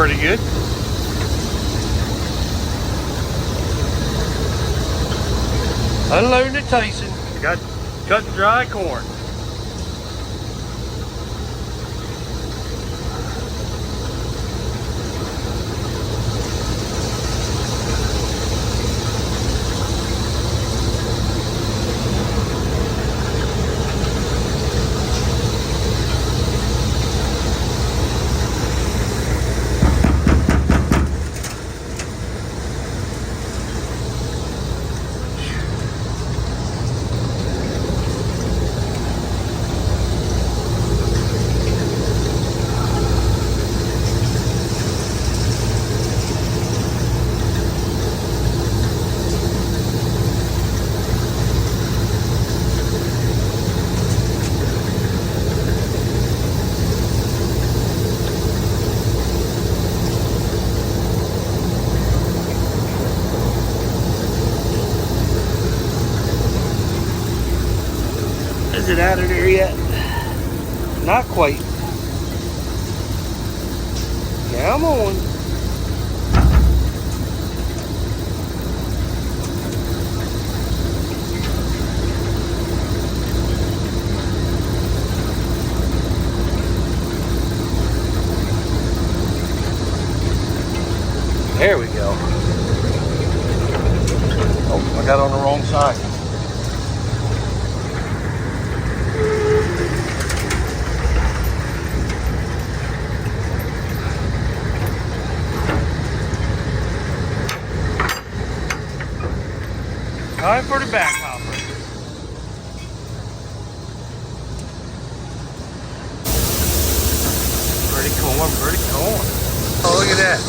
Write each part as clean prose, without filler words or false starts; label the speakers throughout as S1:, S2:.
S1: pretty good. Unloading at Tyson. Got cutting dry corn. Is it out of there yet? Not quite. Come on. There we go. Oh, I got on the wrong side. Time for the back hopper. Pretty corn, pretty corn. Oh, look at that.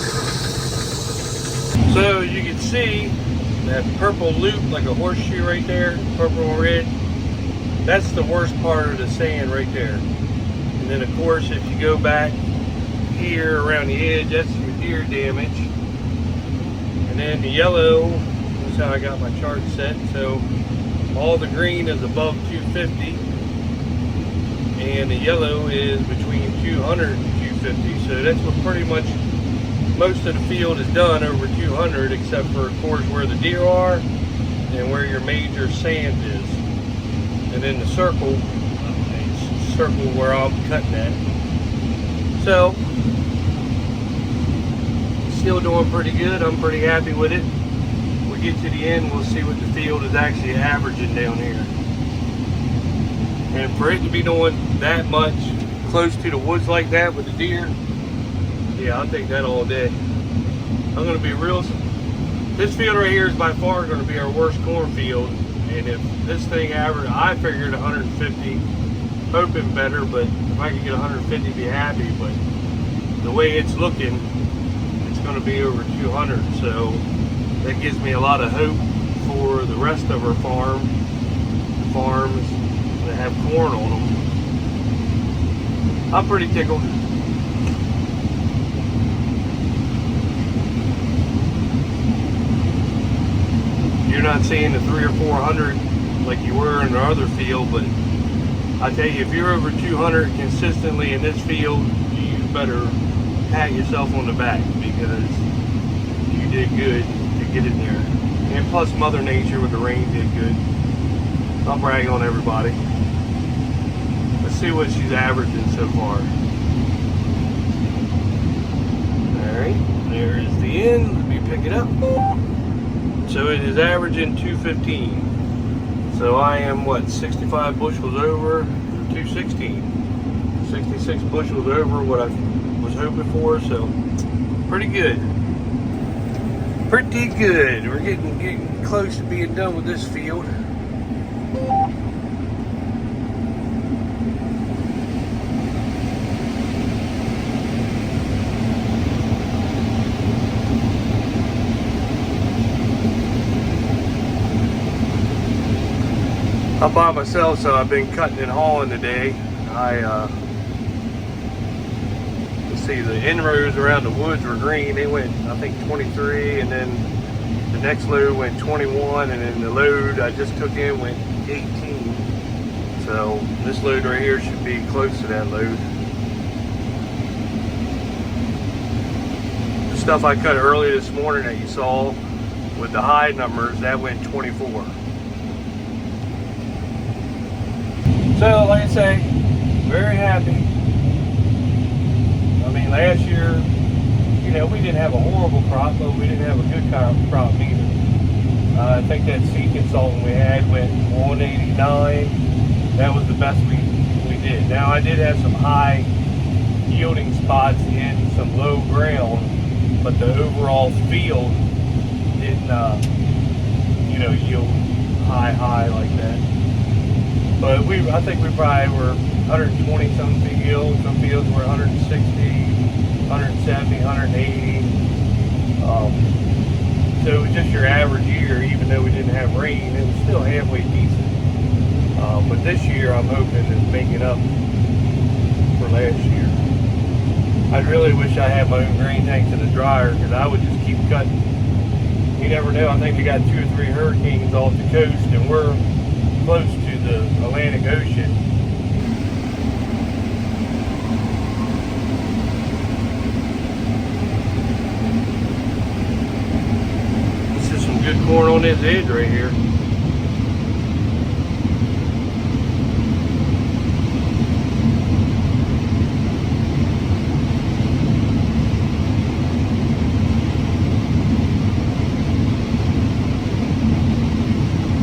S1: So you can see that purple loop, like a horseshoe right there, purple and red. That's the worst part of the sand right there. And then of course, if you go back here around the edge, that's your deer damage. And then the yellow, how I got my chart set. So all the green is above 250 and the yellow is between 200 and 250. So that's what pretty much most of the field is done, over 200, except for of course where the deer are and where your major sand is. And then the circle where I'm cutting at. So still doing pretty good. I'm pretty happy with it. Get to the end, we'll see what the field is actually averaging down here. And for it to be doing that much close to the woods like that with the deer, yeah, I'll take that all day. I'm going to be real. This field right here is by far going to be our worst corn field. And if this thing averaged, I figured 150, hoping better, but if I could get 150, be happy. But the way it's looking, it's going to be over 200. So that gives me a lot of hope for the rest of our farms that have corn on them. I'm pretty tickled. You're not seeing the 300 or 400 like you were in the other field, but I tell you, if you're over 200 consistently in this field, you better pat yourself on the back, because you did good to get in there. And plus Mother Nature with the rain did good. I'll brag on everybody. Let's see what she's averaging so far. Alright, there is the end. Let me pick it up. So it is averaging 215. So I am what, 65 bushels over 216. 66 bushels over what I was hoping for, so pretty good. Pretty good. We're getting close to being done with this field. I'm by myself, so I've been cutting and hauling today. Let's see, the inrows around the woods were green. They went, I think, 23, and then the next load went 21, and then the load I just took in went 18. So this load right here should be close to that load. stuff I cut early this morning that you saw with the high numbers, that went 24. So, like I say, very happy. I mean, last year, you know, we didn't have a horrible crop, but we didn't have a good crop either. I think that seed consultant we had went 189. That was the best we did. Now, I did have some high yielding spots in some low ground, but the overall field didn't, you know, yield high like that. But I think we probably were 120 some fields. Some fields were 160, 170, 180. So it was just your average year, even though we didn't have rain. It was still halfway decent. But this year, I'm hoping to make it up for last year. I really wish I had my own grain tanks in the dryer, because I would just keep cutting. You never know. I think we got 2 or 3 hurricanes off the coast, and we're close to the Atlantic Ocean. This is some good corn on this edge right here.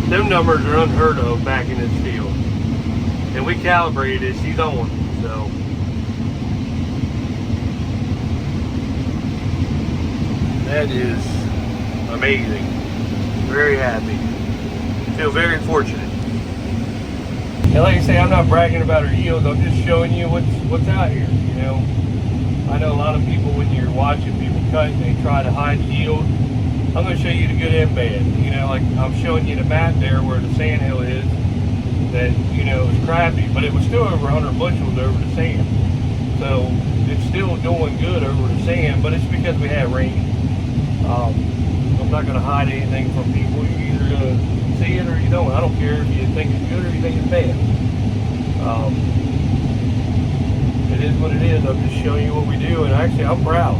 S1: Them numbers are unheard of back in this field. And we calibrated this, he's on, so. That is amazing. Very happy. Feel very fortunate. And like I say, I'm not bragging about our yields, I'm just showing you what's out here, you know. I know a lot of people, when you're watching people cut, they try to hide the yield. I'm going to show you the good and bad. You know, like I'm showing you the map there where the Sandhill is, that, you know, is crappy, but it was still over 100 bushels over the sand. So it's still doing good over the sand, but it's because we had rain. I'm not going to hide anything from people. You're either going to see it or you don't. I don't care if you think it's good or you think it's bad. It is what it is. I'm just showing you what we do, and actually I'm proud.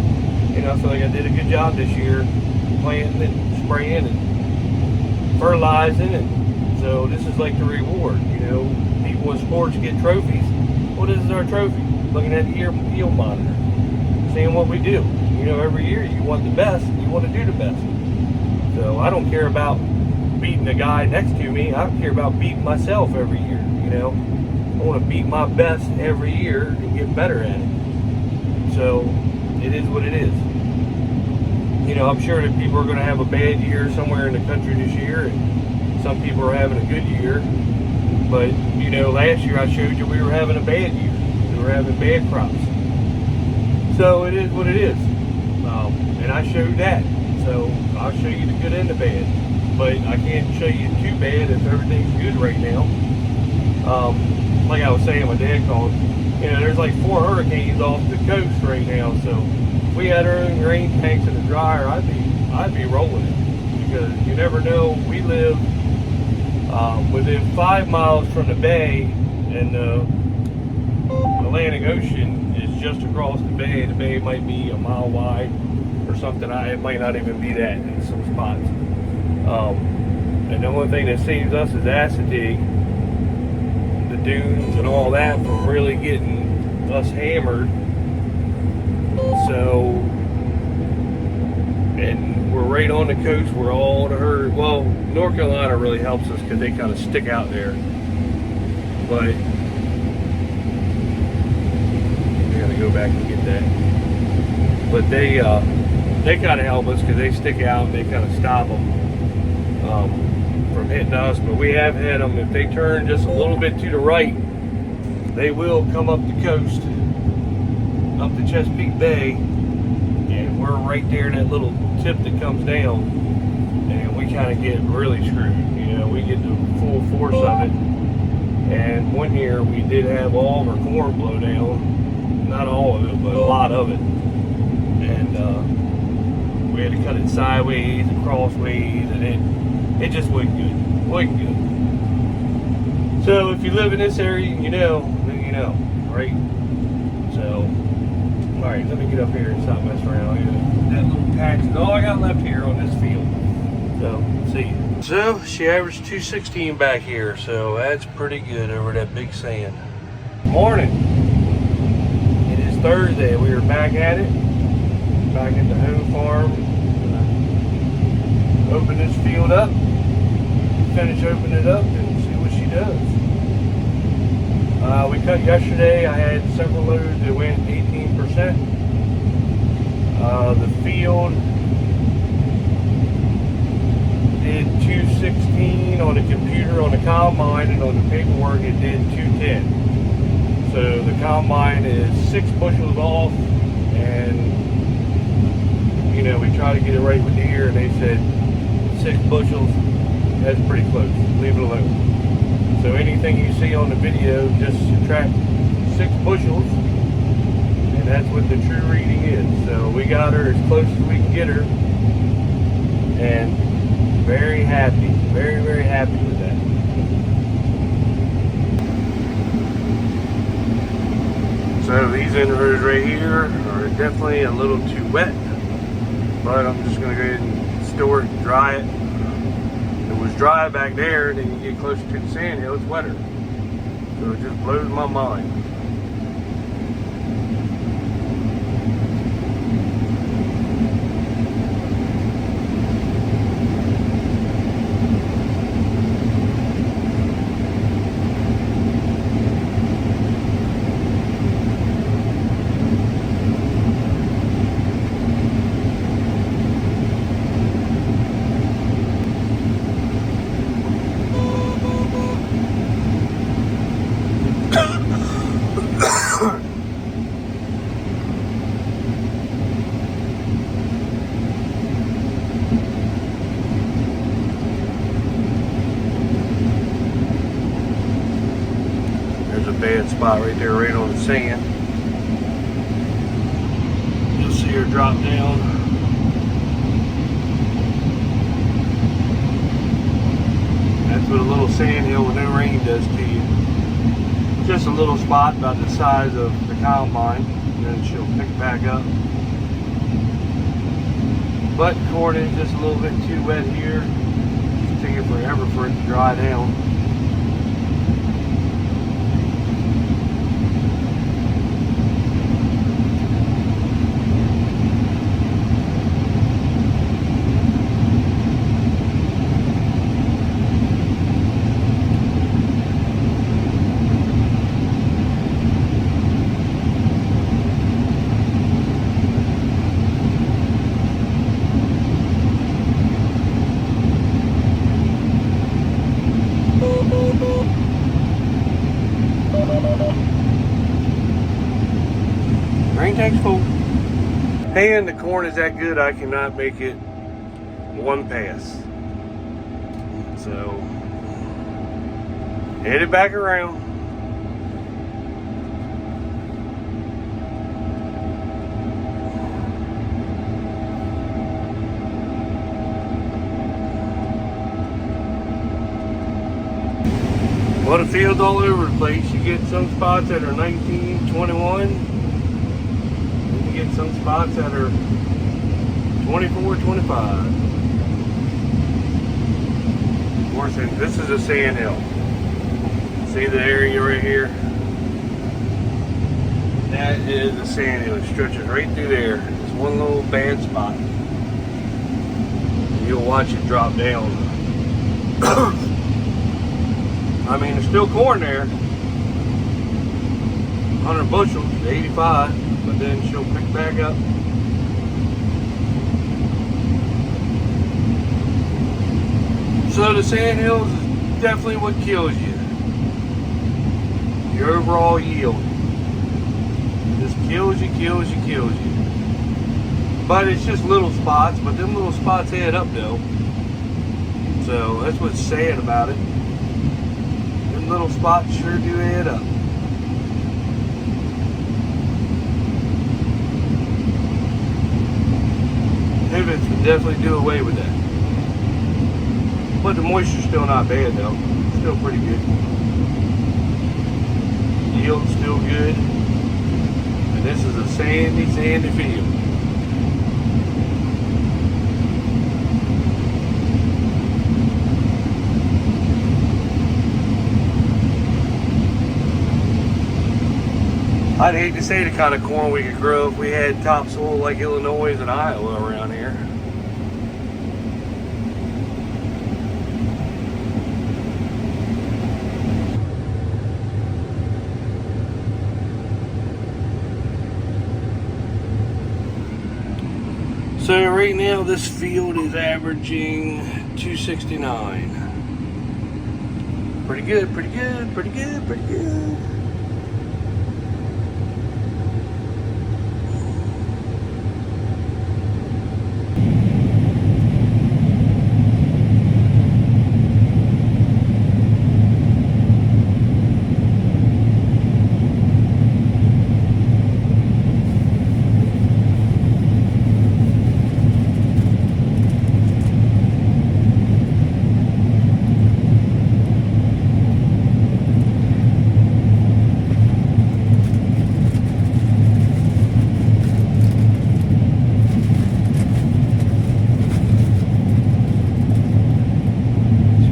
S1: You know, I feel like I did a good job this year, planting and spraying and fertilizing, and so this is like the reward. You know, people in sports get trophies. What is our trophy? Looking at the yield monitor, seeing what we do. You know, every year you want the best, you want to do the best. So I don't care about beating the guy next to me. I care about beating myself every year. You know, I want to beat my best every year and get better at it. So it is what it is. You know, I'm sure that people are going to have a bad year somewhere in the country this year, and some people are having a good year. But, you know, last year I showed you we were having a bad year. We were having bad crops. So it is what it is. And I showed that. So I'll show you the good and the bad. But I can't show you too bad if everything's good right now. Like I was saying, my dad called, you know, there's like 4 hurricanes off the coast right now. So if we had our own grain tanks in the dryer, I'd be rolling it, because you never know. We live within 5 miles from the bay, and the Atlantic Ocean is just across the bay. The bay might be a mile wide or something. It might not even be that in some spots. And the only thing that saves us is acetate, the dunes and all that, from really getting us hammered. So, and we're right on the coast where all the well, North Carolina really helps us because they kind of stick out there. But we gotta go back and get that. But they kind of help us because they stick out and they kind of stop them from hitting us. But we have had them, if they turn just a little bit to the right, they will come up the coast, up the Chesapeake Bay, and we're right there in that little tip that comes down, and we kind of get really screwed. You know, we get the full force of it. And one year we did have all of our corn blow down, not all of it, but a lot of it, and we had to cut it sideways and crossways, and it just wasn't good. Wasn't good. So if you live in this area, you know, then you know, right? So, all right, let me get up here and stop messing around. That little tax is all I got left here on this field. So, see you. So, she averaged 216 back here, so that's pretty good over that big sand. Morning. It is Thursday. We are back at it. Back at the home farm. Open this field up. Finish opening it up and see what she does. We cut yesterday. I had several loads that went 18%. The field did 216 on the computer on the combine, and on the paperwork it did 210. So the combine is 6 bushels off, and you know, we try to get it right with the ear, and they said 6 bushels. That's pretty close. Leave it alone. So anything you see on the video, just subtract 6 bushels, and that's what the true reading is. So we got her as close as we can get her, and very happy, very, very happy with that. So these inroads right here are definitely a little too wet, but I'm just going to go ahead and store it and dry it. If it was dry back there, then you get closer to the sandhill, it's wetter. So it just blows my mind. There's a bad spot right there, right on the sand. You'll see her drop down. That's what a little sandhill with no rain does to you. Just a little spot about the size of the combine, and then she'll pick back up. But corn is just a little bit too wet here. It's taking forever for it to dry down. Rain tank's full. And the corn is that good I cannot make it one pass. So head it back around. Well, the field's all over the place. You get some spots that are 19, 21. Get some spots that are 24, 25. Of course, and this is a sandhill. See the area right here? That is a sandhill. It stretches right through there. It's one little bad spot. You'll watch it drop down. I mean, there's still corn there. 100 bushels, 85. But then she'll pick back up. So the sandhills is definitely what kills you. Your overall yield. It just kills you. But it's just little spots, but them little spots add up though. So that's what's sad about it. Them little spots sure do add up. Pivots would definitely do away with that. But the moisture's still not bad though. Still pretty good. Yield's still good. And this is a sandy field. I'd hate to say the kind of corn we could grow if we had topsoil like Illinois and Iowa around here. So right now this field is averaging 269. Pretty good, pretty good, pretty good, pretty good.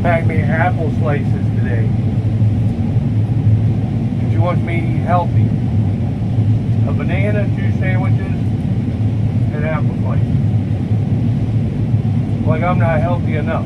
S1: Packed me apple slices today. She wants me to eat healthy. A banana, 2 sandwiches, and apple slice. Like I'm not healthy enough.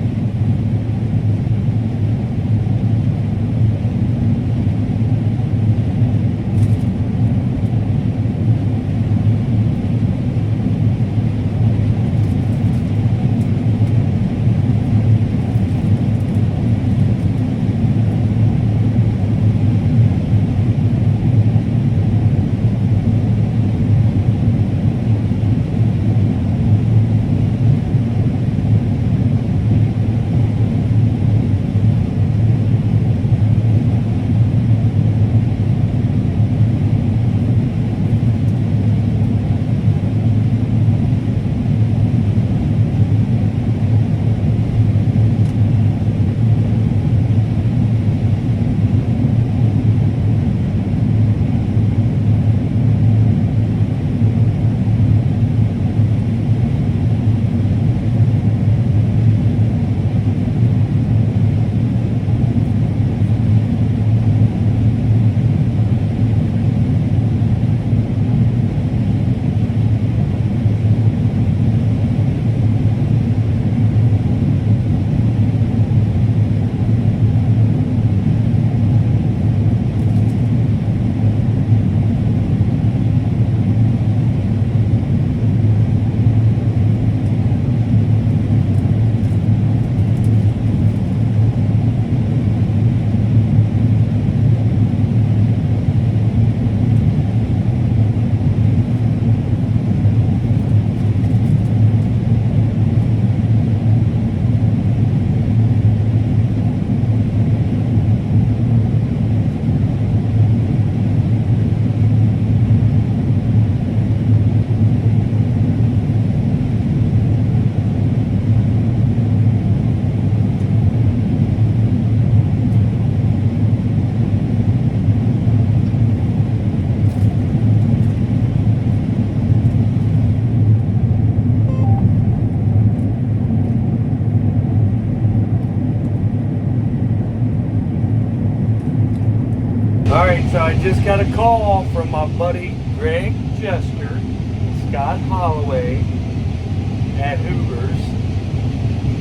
S1: Alright, so I just got a call from my buddy Greg Jester, Scott Holloway at Hoover's,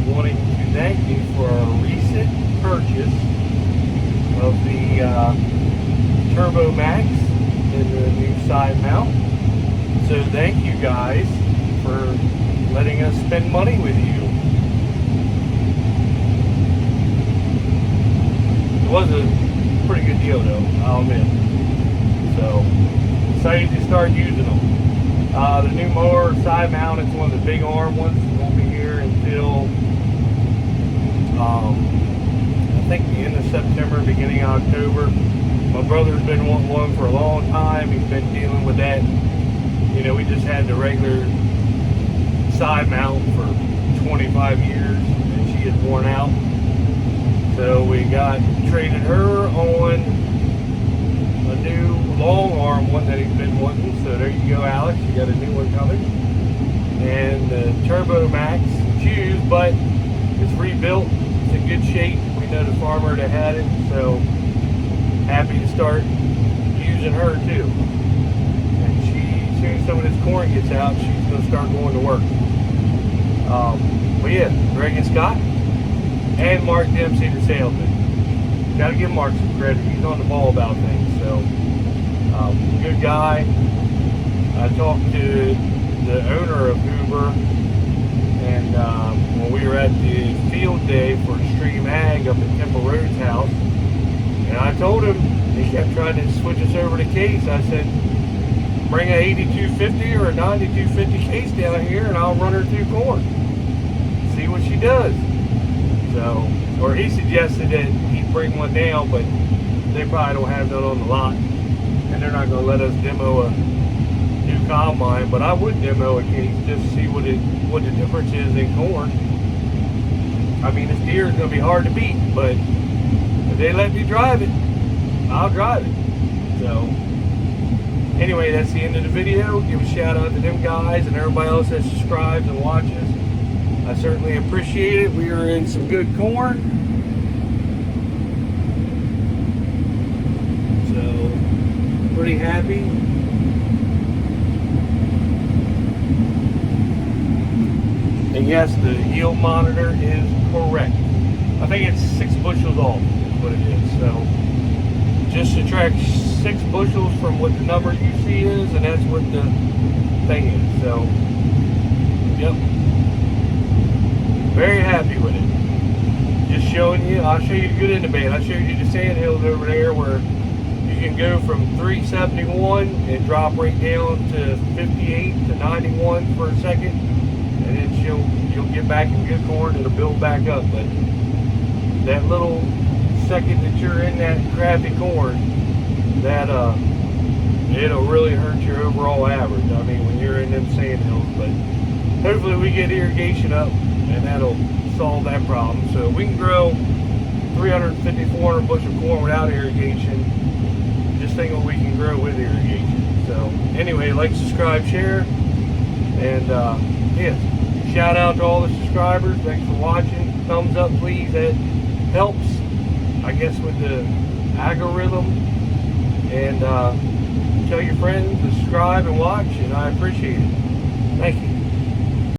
S1: wanting to thank me for a recent purchase of the Turbo Max and the new side mount. So thank you guys for letting us spend money with you. It was a pretty good deal though, I'll admit. So, excited to start using them. The new mower side mount, it's one of the big arm ones. It won't be here until I think the end of September, beginning of October. My brother's been wanting one for a long time. He's been dealing with that. You know, we just had the regular side mount for 25 years and she had worn out. So we traded her on a new long arm one that he's been wanting. So there you go, Alex. You got a new one coming. And the Turbo Max, used, but it's rebuilt. It's in good shape. We know the farmer that had it. So happy to start using her too. soon as some of this corn gets out, she's going to start going to work. But yeah, Greg and Scott and Mark Dempsey, the salesman. Got to give Mark some credit. He's on the ball about things. So, good guy. I talked to the owner of Hoover, and when we were at the field day for Extreme Ag up at Temple Road's house, and I told him, he kept trying to switch us over to case. I said, bring a 8250 or a 9250 case down here and I'll run her through corn. See what she does. So, or he suggested that he'd bring one down, but they probably don't have none on the lot. And they're not going to let us demo a new combine, but I would demo a case just to see what the difference is in corn. I mean, this deer is going to be hard to beat, but if they let me drive it, I'll drive it. So, anyway, that's the end of the video. Give a shout out to them guys and everybody else that subscribes and watches. I certainly appreciate it. We are in some good corn. So, pretty happy. And yes, the yield monitor is correct. I think it's 6 bushels off is what it is. So, just subtract 6 bushels from what the number you see is, and that's what the thing is. So, yep. Very happy with it. Just showing you, I'll show you the good and the bad. I showed you the Sandhills over there where you can go from 371 and drop right down to 58 to 91 for a second, and then you'll get back in good corn, it'll build back up. But that little second that you're in that crappy corn, that it'll really hurt your overall average. I mean, when you're in them Sandhills. But hopefully we get irrigation up and that'll solve that problem. So we can grow 350, 400 bushel corn without irrigation. Just think what we can grow with irrigation. So anyway, like, subscribe, share, and yeah, shout out to all the subscribers. Thanks for watching. Thumbs up, please. That helps, I guess, with the algorithm. And tell your friends to subscribe and watch, and I appreciate it. Thank you.